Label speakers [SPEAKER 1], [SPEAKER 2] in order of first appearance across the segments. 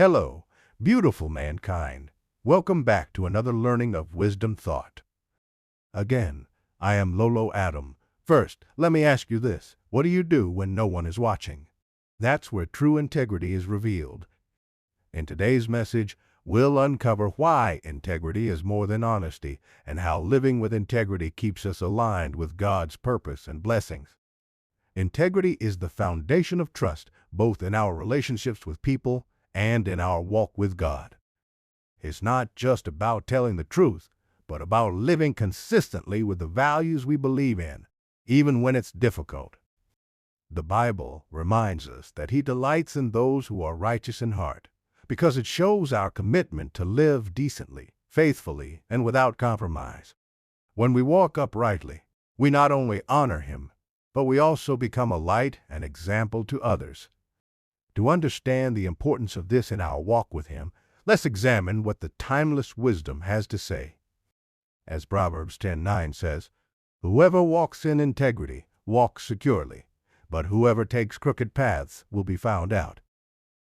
[SPEAKER 1] Hello, beautiful mankind. Welcome back to another learning of wisdom thought. Again, I am Lolo Adam. First, let me ask you this. What do you do when no one is watching? That's where true integrity is revealed. In today's message, we'll uncover why integrity is more than honesty and how living with integrity keeps us aligned with God's purpose and blessings. Integrity is the foundation of trust, both in our relationships with people and in our walk with God. It's not just about telling the truth, but about living consistently with the values we believe in, even when it's difficult. The Bible reminds us that He delights in those who are righteous in heart, because it shows our commitment to live decently, faithfully, and without compromise. When we walk uprightly, we not only honor Him, but we also become a light and example to others. To understand the importance of this in our walk with Him, let's examine what the timeless wisdom has to say. As Proverbs 10:9 says, "Whoever walks in integrity walks securely, but whoever takes crooked paths will be found out."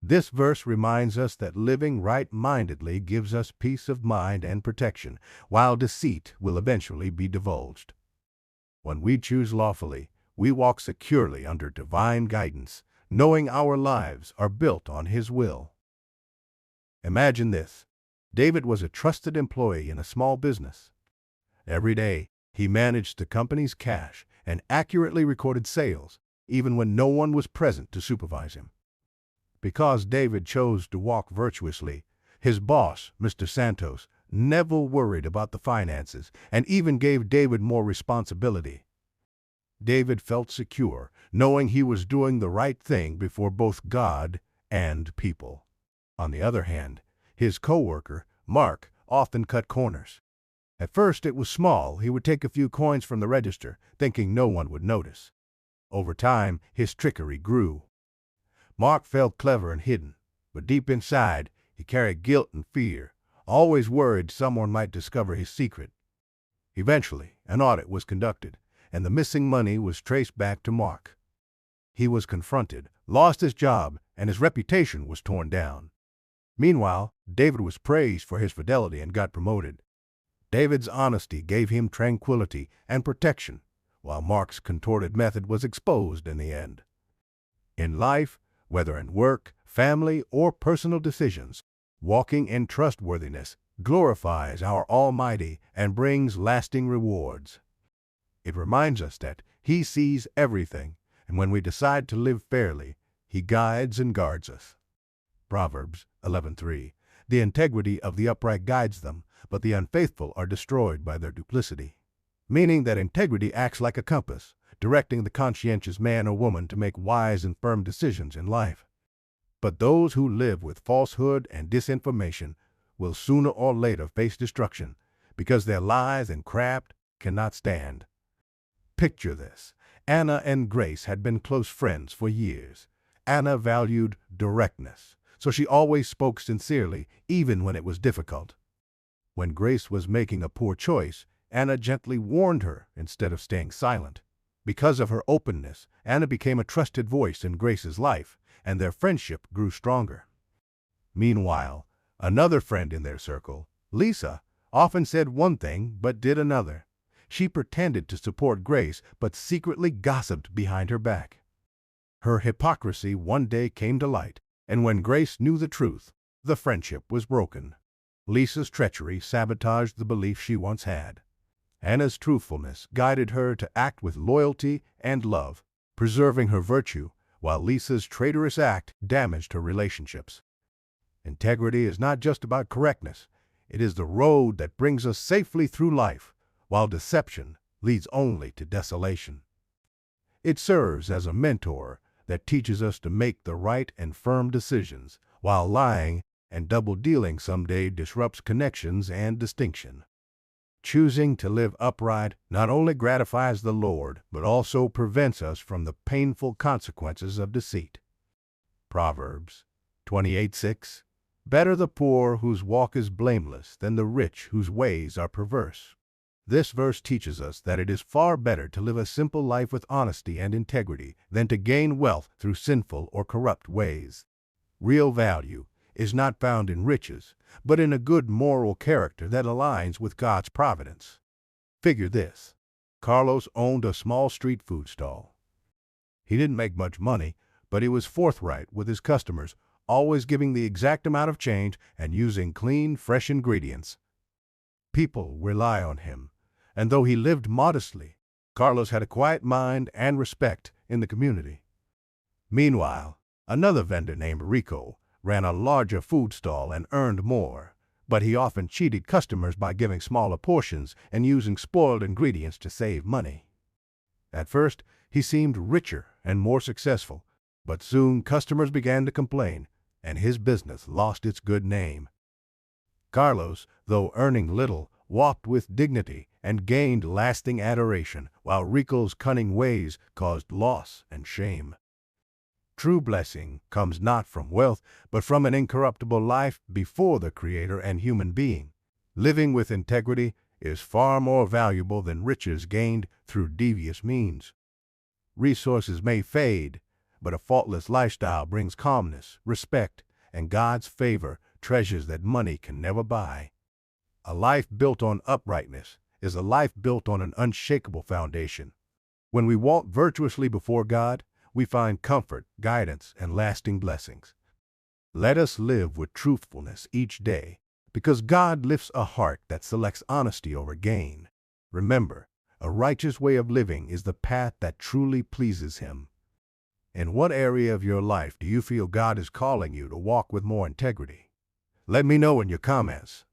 [SPEAKER 1] This verse reminds us that living right-mindedly gives us peace of mind and protection, while deceit will eventually be divulged. When we choose lawfully, we walk securely under divine guidance, knowing our lives are built on His will. Imagine this. David was a trusted employee in a small business. Every day, he managed the company's cash and accurately recorded sales, even when no one was present to supervise him. Because David chose to walk virtuously, his boss, Mr. Santos, never worried about the finances and even gave David more responsibility. David felt secure, knowing he was doing the right thing before both God and people. On the other hand, his co-worker, Mark, often cut corners. At first it was small. He would take a few coins from the register, thinking no one would notice. Over time, his trickery grew. Mark felt clever and hidden, but deep inside, he carried guilt and fear, always worried someone might discover his secret. Eventually, an audit was conducted, and the missing money was traced back to Mark. He was confronted, lost his job, and his reputation was torn down. Meanwhile, David was praised for his fidelity and got promoted. David's honesty gave him tranquility and protection, while Mark's contorted method was exposed in the end. In life, whether in work, family, or personal decisions, walking in trustworthiness glorifies our Almighty and brings lasting rewards. It reminds us that He sees everything, and when we decide to live fairly, He guides and guards us. Proverbs 11:3. The integrity of the upright guides them, but the unfaithful are destroyed by their duplicity. Meaning that integrity acts like a compass, directing the conscientious man or woman to make wise and firm decisions in life. But those who live with falsehood and disinformation will sooner or later face destruction, because their lies and craft cannot stand. Picture this. Anna and Grace had been close friends for years. Anna valued directness, so she always spoke sincerely, even when it was difficult. When Grace was making a poor choice, Anna gently warned her instead of staying silent. Because of her openness, Anna became a trusted voice in Grace's life, and their friendship grew stronger. Meanwhile, another friend in their circle, Lisa, often said one thing but did another. She pretended to support Grace but secretly gossiped behind her back. Her hypocrisy one day came to light, and when Grace knew the truth, the friendship was broken. Lisa's treachery sabotaged the belief she once had. Anna's truthfulness guided her to act with loyalty and love, preserving her virtue, while Lisa's traitorous act damaged her relationships. Integrity is not just about correctness. It is the road that brings us safely through life, while deception leads only to desolation. It serves as a mentor that teaches us to make the right and firm decisions, while lying and double-dealing someday disrupts connections and distinction. Choosing to live upright not only gratifies the Lord, but also prevents us from the painful consequences of deceit. Proverbs 28:6. Better the poor whose walk is blameless than the rich whose ways are perverse. This verse teaches us that it is far better to live a simple life with honesty and integrity than to gain wealth through sinful or corrupt ways. Real value is not found in riches, but in a good moral character that aligns with God's providence. Figure this. Carlos owned a small street food stall. He didn't make much money, but he was forthright with his customers, always giving the exact amount of change and using clean, fresh ingredients. People rely on him, and though he lived modestly, Carlos had a quiet mind and respect in the community. Meanwhile, another vendor named Rico ran a larger food stall and earned more, but he often cheated customers by giving smaller portions and using spoiled ingredients to save money. At first, he seemed richer and more successful, but soon customers began to complain, and his business lost its good name. Carlos, though earning little, walked with dignity and gained lasting adoration, while Rico's cunning ways caused loss and shame. True blessing comes not from wealth, but from an incorruptible life before the Creator and human being. Living with integrity is far more valuable than riches gained through devious means. Resources may fade, but a faultless lifestyle brings calmness, respect, and God's favor, treasures that money can never buy. A life built on uprightness is a life built on an unshakable foundation. When we walk virtuously before God, we find comfort, guidance, and lasting blessings. Let us live with truthfulness each day, because God lifts a heart that selects honesty over gain. Remember, a righteous way of living is the path that truly pleases Him. In what area of your life do you feel God is calling you to walk with more integrity? Let me know in your comments.